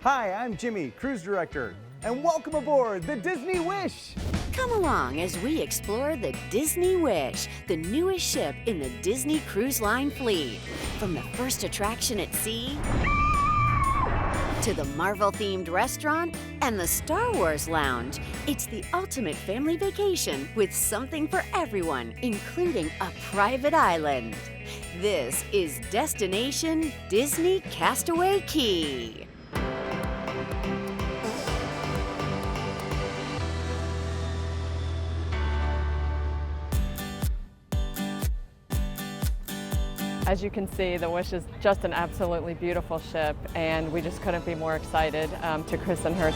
Hi, I'm Jimmy, cruise director, and welcome aboard the Disney Wish. Come along as we explore the Disney Wish, the newest ship in the Disney Cruise Line fleet. From the first attraction at sea, to the Marvel-themed restaurant and the Star Wars lounge, it's the ultimate family vacation with something for everyone, including a private island. This is Destination Disney Castaway Key. As you can see, the Wish is just an absolutely beautiful ship, and we just couldn't be more excited to christen her.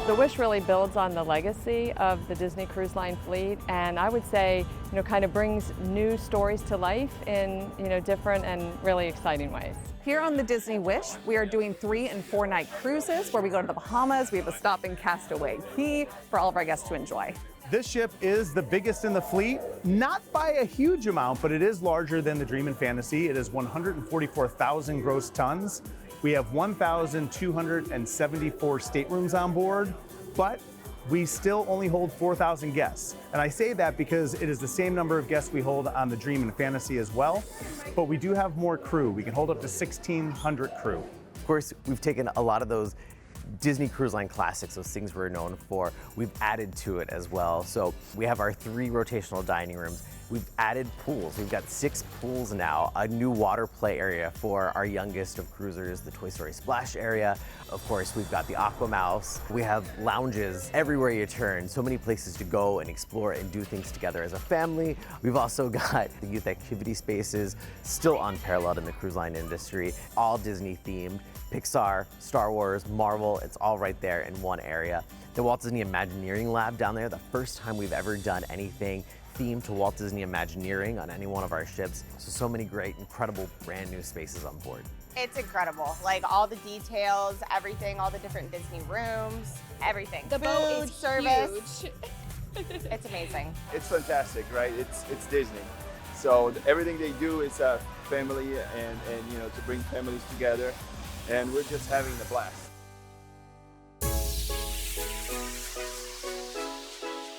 The Wish really builds on the legacy of the Disney Cruise Line fleet, and I would say, kind of brings new stories to life in, different and really exciting ways. Here on the Disney Wish, we are doing 3- and 4-night cruises where we go to the Bahamas. We have a stop in Castaway Key for all of our guests to enjoy. This ship is the biggest in the fleet, not by a huge amount, but it is larger than the Dream and Fantasy. It is 144,000 gross tons. We have 1,274 staterooms on board, but we still only hold 4,000 guests. And I say that because it is the same number of guests we hold on the Dream and Fantasy as well, but we do have more crew. We can hold up to 1,600 crew. Of course, we've taken a lot of those Disney Cruise Line classics, those things we're known for, we've added to it as well. So we have our 3 rotational dining rooms. We've added pools. We've got 6 pools now, a new water play area for our youngest of cruisers, the Toy Story Splash area. Of course, we've got the Aquamouse. We have lounges everywhere you turn, so many places to go and explore and do things together as a family. We've also got the youth activity spaces, still unparalleled in the cruise line industry, all Disney themed. Pixar, Star Wars, Marvel, it's all right there in one area. The Walt Disney Imagineering Lab down there, the first time we've ever done anything themed to Walt Disney Imagineering on any one of our ships. So many great, incredible, brand new spaces on board. It's incredible, like all the details, everything, all the different Disney rooms, everything. The boat is service. huge. It's amazing. It's fantastic, right? It's Disney. So everything they do is family and to bring families together. And we're just having a blast.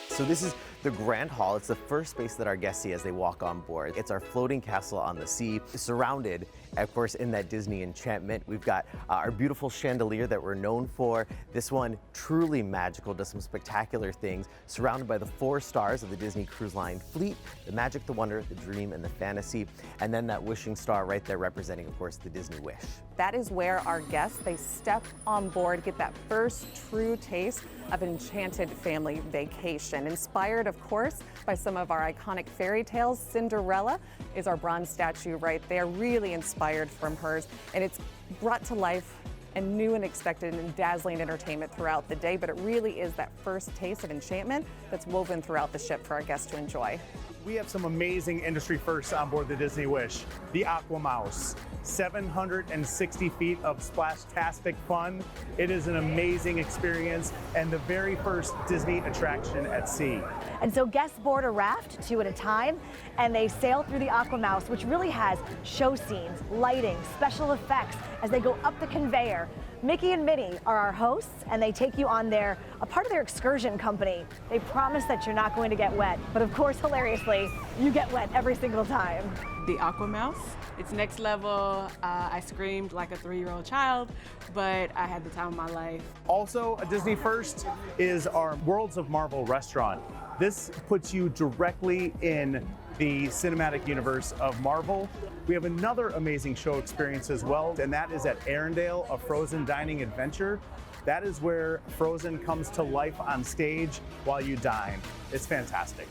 So this is the Grand Hall. It's the first space that our guests see as they walk on board. It's our floating castle on the sea, surrounded, of course, in that Disney enchantment. We've got our beautiful chandelier that we're known for. This one, truly magical, does some spectacular things, surrounded by the 4 stars of the Disney Cruise Line fleet, the Magic, the Wonder, the Dream, and the Fantasy, and then that wishing star right there representing, of course, the Disney Wish. That is where our guests, they step on board, get that first true taste of an enchanted family vacation. Inspired, of course, by some of our iconic fairy tales. Cinderella is our bronze statue right there, really inspired from hers, and it's brought to life and new and expected and dazzling entertainment throughout the day, but it really is that first taste of enchantment that's woven throughout the ship for our guests to enjoy. We have some amazing industry firsts on board the Disney Wish. The Aquamouse, 760 feet of splash-tastic fun. It is an amazing experience and the very first Disney attraction at sea. And so guests board a raft 2 at a time, and they sail through the Aquamouse, which really has show scenes, lighting, special effects as they go up the conveyor. Mickey and Minnie are our hosts, and they take you on a part of their excursion company. They promise that you're not going to get wet, but of course, hilariously, you get wet every single time. The Aquamouse, it's next level. I screamed like a 3-year-old child, but I had the time of my life. Also, a Disney first is our Worlds of Marvel restaurant. This puts you directly in the cinematic universe of Marvel. We have another amazing show experience as well, and that is at Arendelle, a Frozen dining adventure. That is where Frozen comes to life on stage while you dine. It's fantastic.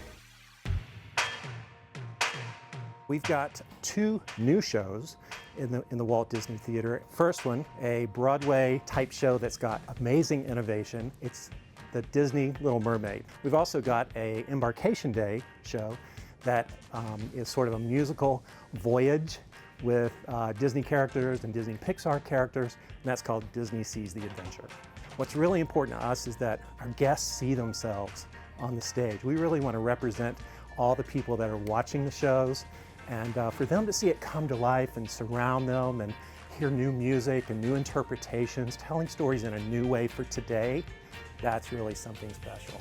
We've got 2 new shows in the Walt Disney Theater. First one, a Broadway type show that's got amazing innovation. It's the Disney Little Mermaid. We've also got a Embarkation Day show that is sort of a musical voyage with Disney characters and Disney Pixar characters, and that's called Disney Sees the Adventure. What's really important to us is that our guests see themselves on the stage. We really want to represent all the people that are watching the shows, and for them to see it come to life and surround them and hear new music and new interpretations, telling stories in a new way for today, that's really something special.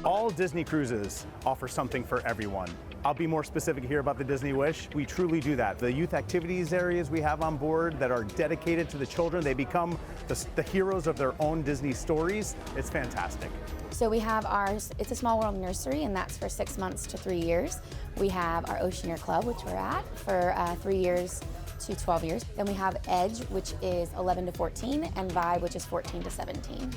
All Disney cruises offer something for everyone. I'll be more specific here about the Disney Wish. We truly do that. The youth activities areas we have on board that are dedicated to the children, they become the heroes of their own Disney stories. It's fantastic. So we have ours, it's a Small World nursery, and that's for 6 months to 3 years. We have our Oceaneer Club, which we're at for 3 years to 12 years. Then we have Edge, which is 11 to 14, and Vibe, which is 14 to 17.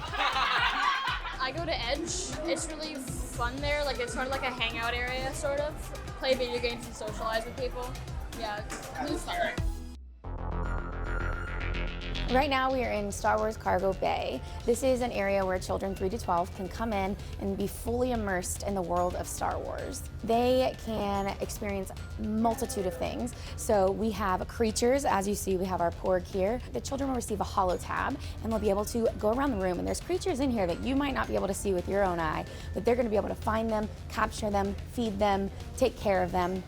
I go to Edge. It's really fun there. Like, it's sort of like a hangout area, sort of. Play video games and socialize with people. Yeah, it's really fun. Right now we are in Star Wars Cargo Bay. This is an area where children 3 to 12 can come in and be fully immersed in the world of Star Wars. They can experience a multitude of things. So we have creatures, as you see, we have our Porg here. The children will receive a holo tab and they'll be able to go around the room, and there's creatures in here that you might not be able to see with your own eye, but they're going to be able to find them, capture them, feed them, take care of them.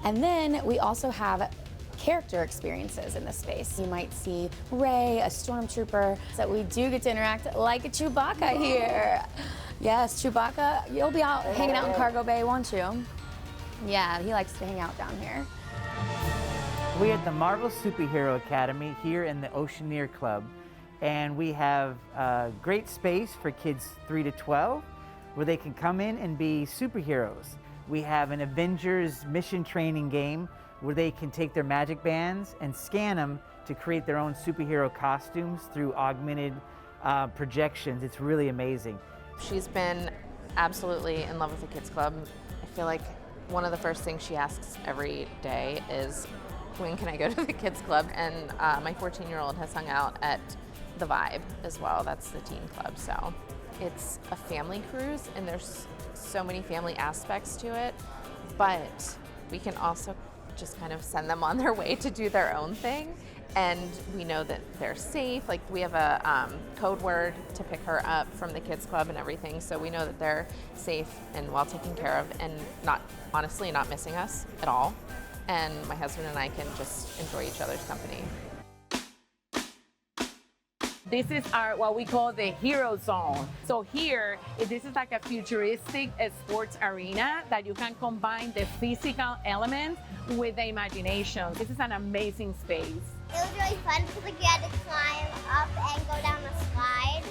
And then we also have character experiences in this space. You might see Rey, a stormtrooper, so we do get to interact like a Chewbacca here. Yes, Chewbacca, you'll be out hanging out in Cargo Bay, won't you? Yeah, he likes to hang out down here. We're at the Marvel Superhero Academy here in the Oceaneer Club, and we have a great space for kids 3 to 12 where they can come in and be superheroes. We have an Avengers mission training game where they can take their magic bands and scan them to create their own superhero costumes through augmented projections. It's really amazing. She's been absolutely in love with the Kids Club. I feel like one of the first things she asks every day is, when can I go to the Kids Club? And my 14-year-old has hung out at the Vibe as well. That's the teen club. So it's a family cruise, and there's so many family aspects to it, but we can also just kind of send them on their way to do their own thing, and we know that they're safe. Like, we have a code word to pick her up from the Kids Club and everything, so we know that they're safe and well taken care of, and honestly not missing us at all. And my husband and I can just enjoy each other's company. This is our, what we call the Hero Zone. So here, this is like a futuristic sports arena that you can combine the physical elements with the imagination. This is an amazing space. It was really fun because you had to climb up and go down a slide.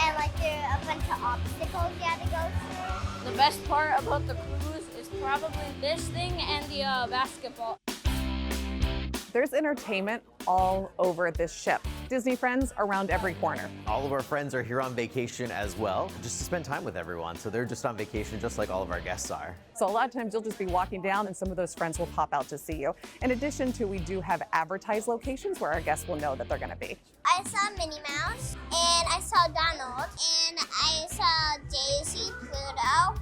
And like there are a bunch of obstacles you had to go through. The best part about the cruise is probably this thing and the basketball. There's entertainment all over this ship. Disney friends around every corner. All of our friends are here on vacation as well, just to spend time with everyone. So they're just on vacation, just like all of our guests are. So a lot of times you'll just be walking down and some of those friends will pop out to see you. In addition to, we do have advertised locations where our guests will know that they're gonna be. I saw Minnie Mouse, and I saw Donald, and I saw Daisy, Pluto,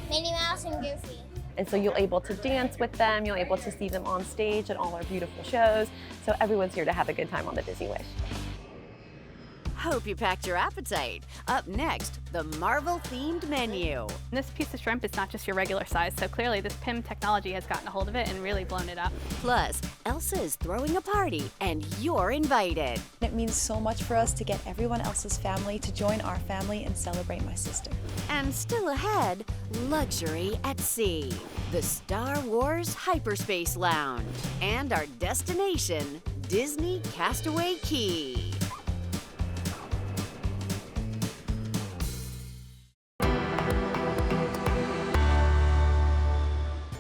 Minnie Mouse, and Goofy. And so you're able to dance with them, you're able to see them on stage at all our beautiful shows. So everyone's here to have a good time on the Disney Wish. Hope you packed your appetite. Up next, the Marvel-themed menu. This piece of shrimp is not just your regular size, so clearly this PIM technology has gotten a hold of it and really blown it up. Plus, Elsa is throwing a party, and you're invited. It means so much for us to get everyone else's family to join our family and celebrate my sister. And still ahead, luxury at sea, the Star Wars Hyperspace Lounge, and our destination, Disney Castaway Key.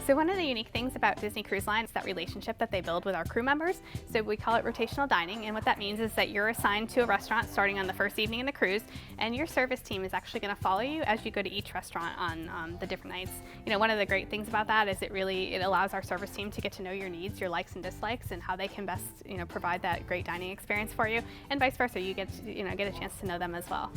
So one of the unique things about Disney Cruise Line is that relationship that they build with our crew members. So we call it rotational dining, and what that means is that you're assigned to a restaurant starting on the first evening in the cruise, and your service team is actually going to follow you as you go to each restaurant on the different nights. You know, one of the great things about that is it allows our service team to get to know your needs, your likes and dislikes, and how they can best provide that great dining experience for you, and vice versa. You get a chance to know them as well.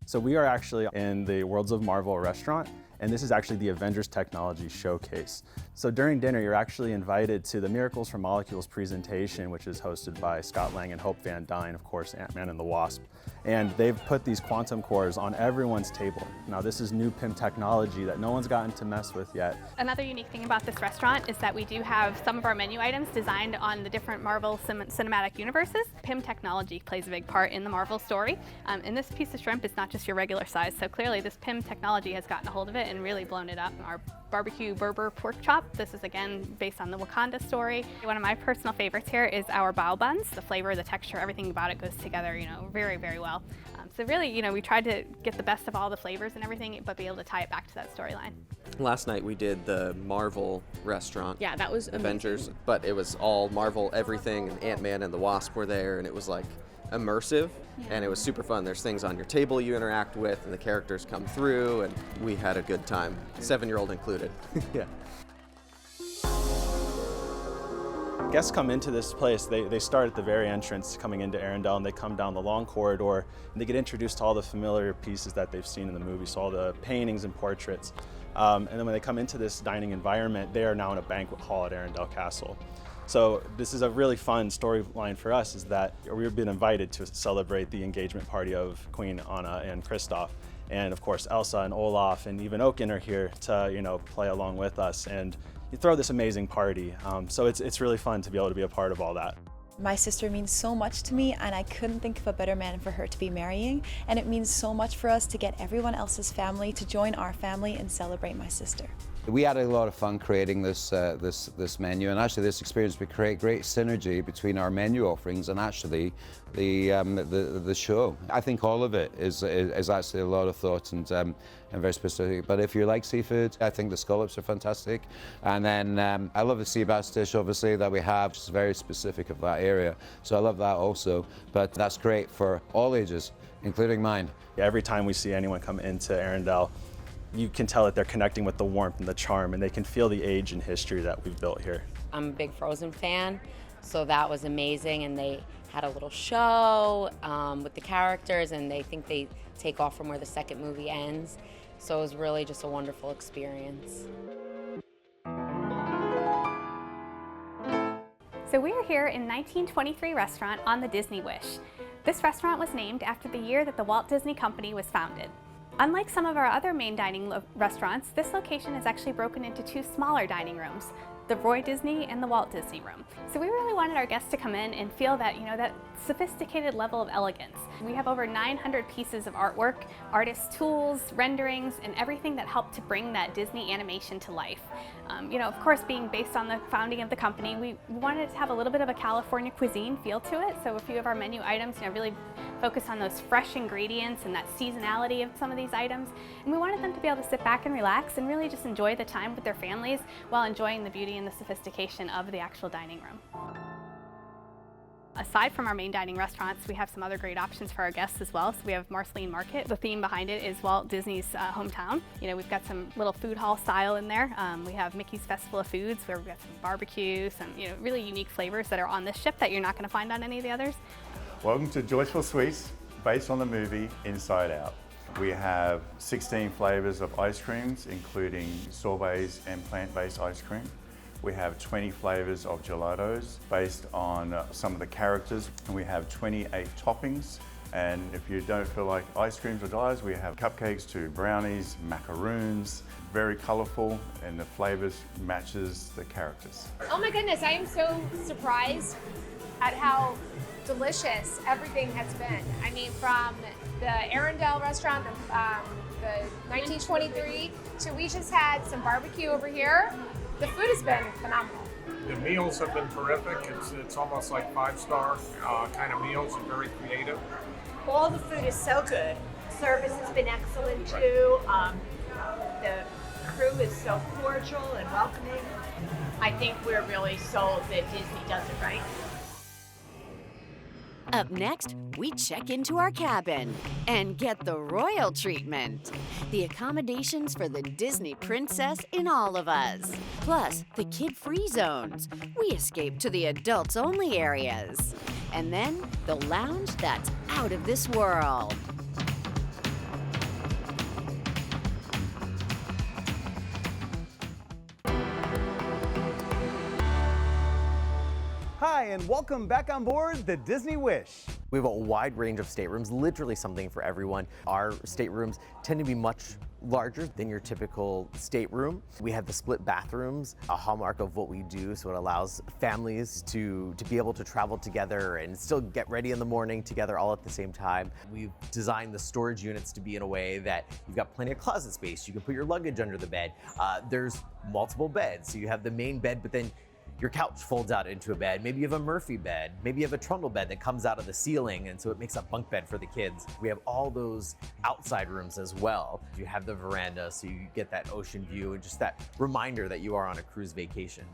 So we are actually in the Worlds of Marvel restaurant, and this is actually the Avengers Technology Showcase. So during dinner, you're actually invited to the Miracles from Molecules presentation, which is hosted by Scott Lang and Hope Van Dyne, of course, Ant-Man and the Wasp. And they've put these quantum cores on everyone's table. Now, this is new PIM technology that no one's gotten to mess with yet. Another unique thing about this restaurant is that we do have some of our menu items designed on the different Marvel cinematic universes. PIM technology plays a big part in the Marvel story. And this piece of shrimp is not just your regular size, so clearly this PIM technology has gotten a hold of it and really blown it up. Our barbecue Berber pork chop. This is again based on the Wakanda story. One of my personal favorites here is our bao buns. The flavor, the texture, everything about it goes together, very, very well. So really, we tried to get the best of all the flavors and everything, but be able to tie it back to that storyline. Last night we did the Marvel restaurant. Yeah, that was Avengers, amazing. but it was all Marvel everything, and Ant-Man and the Wasp were there, and it was like immersive, and it was super fun. There's things on your table you interact with, and the characters come through, and we had a good time, 7-year-old included. Yeah. Guests come into this place, they start at the very entrance coming into Arendelle, and they come down the long corridor, and they get introduced to all the familiar pieces that they've seen in the movie, so all the paintings and portraits. And then when they come into this dining environment, they are now in a banquet hall at Arendelle Castle. So this is a really fun storyline for us, is that we've been invited to celebrate the engagement party of Queen Anna and Kristoff. And of course, Elsa and Olaf and even Oaken are here to, play along with us. And you throw this amazing party. So it's really fun to be able to be a part of all that. My sister means so much to me, and I couldn't think of a better man for her to be marrying, and it means so much for us to get everyone else's family to join our family and celebrate my sister. We had a lot of fun creating this menu, and actually this experience would create great synergy between our menu offerings and actually the show. I think all of it is actually a lot of thought and very specific. But if you like seafood, I think the scallops are fantastic. And then I love the sea bass dish, obviously, that we have, which is very specific of that area. So I love that also. But that's great for all ages, including mine. Yeah, every time we see anyone come into Arendelle, you can tell that they're connecting with the warmth and the charm, and they can feel the age and history that we've built here. I'm a big Frozen fan, so that was amazing, and they had a little show with the characters, and they think they take off from where the second movie ends, so it was really just a wonderful experience. So we are here in 1923 restaurant on the Disney Wish. This restaurant was named after the year that the Walt Disney Company was founded. Unlike some of our other main dining restaurants, this location is actually broken into 2 smaller dining rooms, the Roy Disney and the Walt Disney Room. So we really wanted our guests to come in and feel that, that sophisticated level of elegance. We have over 900 pieces of artwork, artists' tools, renderings, and everything that helped to bring that Disney animation to life. Of course, being based on the founding of the company, we wanted it to have a little bit of a California cuisine feel to it. So a few of our menu items, really focus on those fresh ingredients and that seasonality of some of these items. And we wanted them to be able to sit back and relax and really just enjoy the time with their families while enjoying the beauty and the sophistication of the actual dining room. Aside from our main dining restaurants, we have some other great options for our guests as well. So we have Marceline Market. The theme behind it is Walt Disney's hometown. We've got some little food hall style in there. We have Mickey's Festival of Foods, where we've got some barbecue, some really unique flavors that are on this ship that you're not going to find on any of the others. Welcome to Joyful Sweets, based on the movie Inside Out. We have 16 flavors of ice creams, including sorbets and plant-based ice cream. We have 20 flavors of gelatos based on some of the characters, and we have 28 toppings. And if you don't feel like ice creams or gelatos, we have cupcakes to brownies, macaroons, very colorful, and the flavors matches the characters. Oh my goodness, I am so surprised at how delicious everything has been. I mean, from the Arendelle restaurant, the 1923, to we just had some barbecue over here. The food has been phenomenal. The meals have been terrific. It's almost like 5-star kind of meals and very creative. All the food is so good. Service has been excellent too. The crew is so cordial and welcoming. I think we're really sold that Disney does it right. Up next, we check into our cabin and get the royal treatment. The accommodations for the Disney princess in all of us. Plus, the kid-free zones. We escape to the adults-only areas. And then, the lounge that's out of this world. and welcome back on board the Disney Wish. We have a wide range of staterooms, literally something for everyone. Our staterooms tend to be much larger than your typical stateroom. We have the split bathrooms, a hallmark of what we do, so it allows families to be able to travel together and still get ready in the morning together all at the same time. We've designed the storage units to be in a way that you've got plenty of closet space. You can put your luggage under the bed. There's multiple beds, so you have the main bed, but then your couch folds out into a bed. Maybe you have a Murphy bed. Maybe you have a trundle bed that comes out of the ceiling, and so it makes a bunk bed for the kids. We have all those outside rooms as well. You have the veranda, so you get that ocean view and just that reminder that you are on a cruise vacation.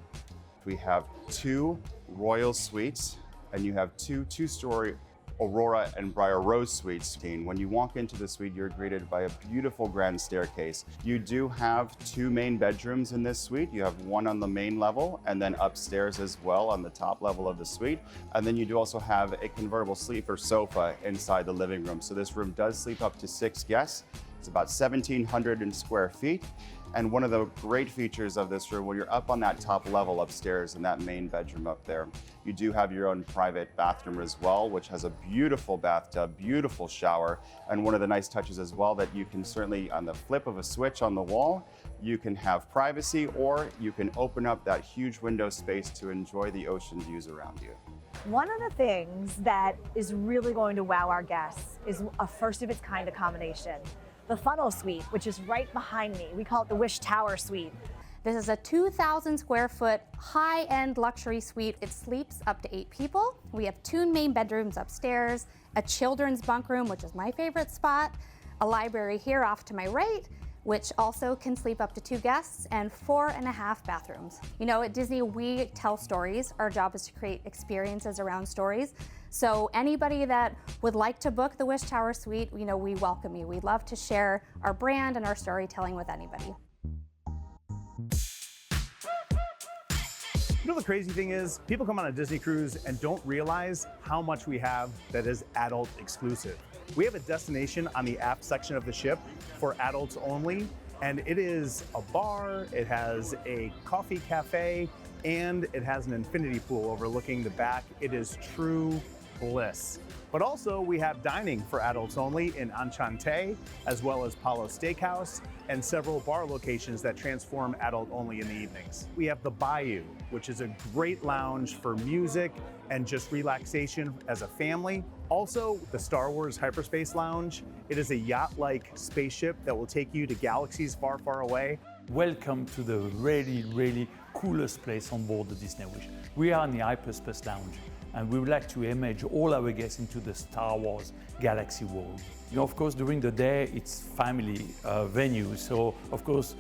We have 2 royal suites, and you have 2 two-story Aurora and Briar Rose suites. When you walk into the suite, you're greeted by a beautiful grand staircase. You do have 2 main bedrooms in this suite. You have one on the main level and then upstairs as well on the top level of the suite. And then you do also have a convertible sleeper sofa inside the living room. So this room does sleep up to 6 guests. It's about 1,700 square feet. And one of the great features of this room, when you're up on that top level upstairs in that main bedroom up there, you do have your own private bathroom as well, which has a beautiful bathtub, beautiful shower. And one of the nice touches as well that you can certainly, on the flip of a switch on the wall, you can have privacy, or you can open up that huge window space to enjoy the ocean views around you. One of the things that is really going to wow our guests is a first of its kind accommodation. The funnel suite, which is right behind me. We call it the Wish Tower suite. This is a 2,000 square foot high-end luxury suite. It sleeps up to 8 people. We have 2 main bedrooms upstairs, a children's bunk room, which is my favorite spot, a library here off to my right, which also can sleep up to 2 guests, and 4.5 bathrooms. You know, at Disney, we tell stories. Our job is to create experiences around stories. So anybody that would like to book the Wish Tower Suite, you know, we welcome you. We'd love to share our brand and our storytelling with anybody. You know, the crazy thing is, people come on a Disney cruise and don't realize how much we have that is adult exclusive. We have a destination on the aft section of the ship for adults only, and it is a bar, it has a coffee cafe, and it has an infinity pool overlooking the back. It is true bliss. But also we have dining for adults only in Enchante, as well as Palo Steakhouse, and several bar locations that transform adult only in the evenings. We have the Bayou, which is a great lounge for music and just relaxation as a family. Also, the Star Wars Hyperspace Lounge. It is a yacht-like spaceship that will take you to galaxies far, far away. Welcome to the really coolest place on board the Disney Wish. We are in the Hyperspace Lounge, and we would like to immerse all our guests into the Star Wars galaxy world. You know, of course, during the day, it's family venue. So, of course,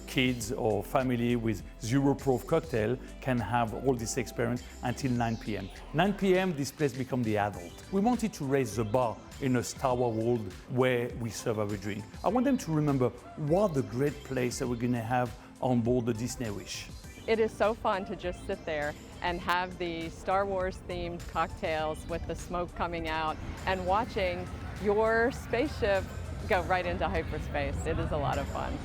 kids or family with zero-proof cocktail can have all this experience until 9 p.m. 9 p.m., this place becomes the adult. We wanted to raise the bar in a Star Wars world where we serve our drink. I want them to remember what the great place that we're going to have on board the Disney Wish. It is so fun to just sit there and have the Star Wars themed cocktails with the smoke coming out and watching your spaceship go right into hyperspace. It is a lot of fun.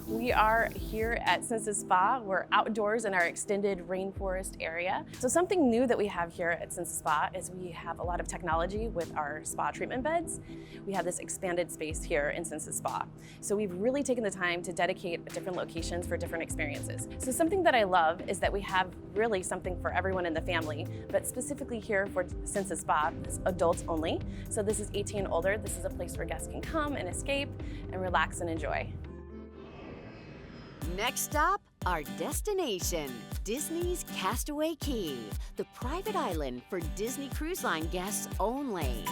We are here at Senses Spa. We're outdoors in our extended rainforest area. So something new that we have here at Senses Spa is we have a lot of technology with our spa treatment beds. We have this expanded space here in Senses Spa. So we've really taken the time to dedicate different locations for different experiences. So something that I love is that we have really something for everyone in the family, but specifically here for Senses Spa, it's adults only. So this is 18 and older. This is a place where guests can come and escape and relax and enjoy. Next stop, our destination, Disney's Castaway Key, the private island for Disney Cruise Line guests only.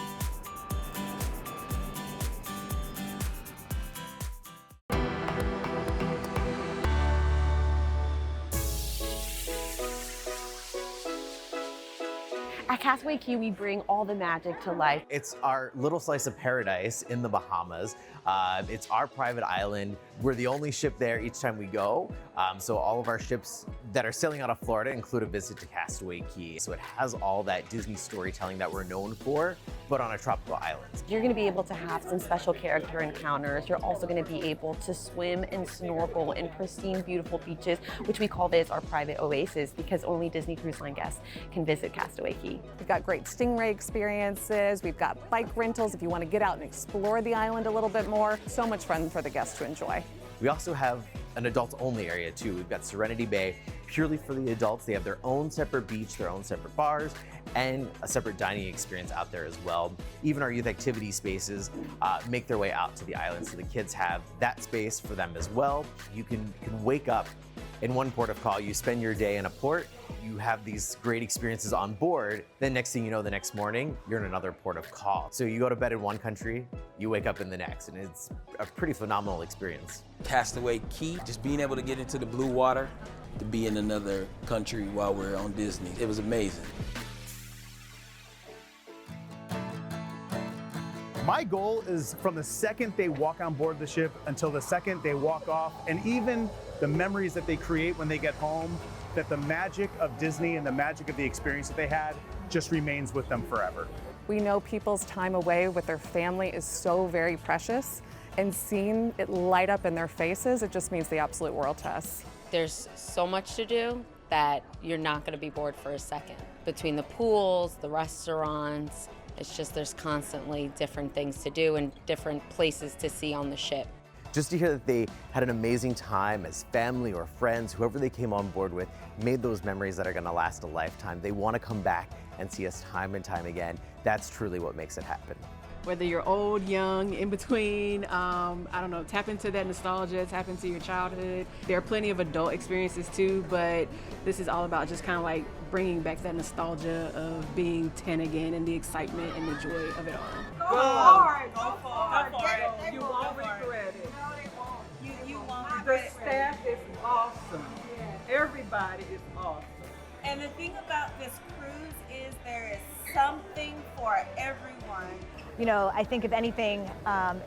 At Castaway Key, we bring all the magic to life. It's our little slice of paradise in the Bahamas. It's our private island. We're the only ship there each time we go. So all of our ships that are sailing out of Florida include a visit to Castaway Key. So it has all that Disney storytelling that we're known for, but on a tropical island. You're going to be able to have some special character encounters. You're also going to be able to swim and snorkel in pristine, beautiful beaches, which we call this our private oasis because only Disney Cruise Line guests can visit Castaway Key. We've got great stingray experiences. We've got bike rentals if you want to get out and explore the island a little bit more. So much fun for the guests to enjoy. We also have an adults-only area too. We've got Serenity Bay, purely for the adults. They have their own separate beach, their own separate bars, and a separate dining experience out there as well. Even our youth activity spaces make their way out to the island, so the kids have that space for them as well. You can wake up in one port of call, you spend your day in a port, you have these great experiences on board, then next thing you know, the next morning, you're in another port of call. So you go to bed in one country, you wake up in the next, and it's a pretty phenomenal experience. Castaway Key, just being able to get into the blue water, to be in another country while we're on Disney, it was amazing. My goal is from the second they walk on board the ship until the second they walk off, and even the memories that they create when they get home, that the magic of Disney and the magic of the experience that they had just remains with them forever. We know people's time away with their family is so very precious, and seeing it light up in their faces, it just means the absolute world to us. There's so much to do that you're not going to be bored for a second. Between the pools, the restaurants, it's just there's constantly different things to do and different places to see on the ship. Just to hear that they had an amazing time as family or friends, whoever they came on board with, made those memories that are going to last a lifetime. They want to come back and see us time and time again. That's truly what makes it happen. Whether you're old, young, in between, I don't know, tap into that nostalgia, tap into your childhood. There are plenty of adult experiences too, but this is all about just kind of like bringing back that nostalgia of being 10 again and the excitement and the joy of it all. Go for it. Go for it. You won't regret it. No, they won't. You won't The regret it. staff is awesome. Everybody is awesome. And the thing about this cruise is there is something for everyone. You know, I think if anything,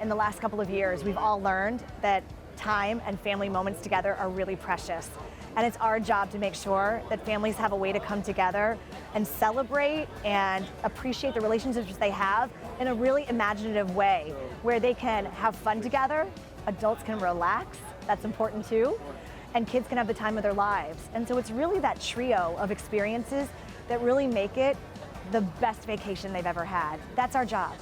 in the last couple of years, we've all learned that time and family moments together are really precious. And it's our job to make sure that families have a way to come together and celebrate and appreciate the relationships they have in a really imaginative way, where they can have fun together, adults can relax, that's important too, and kids can have the time of their lives. And so it's really that trio of experiences that really make it the best vacation they've ever had. That's our job.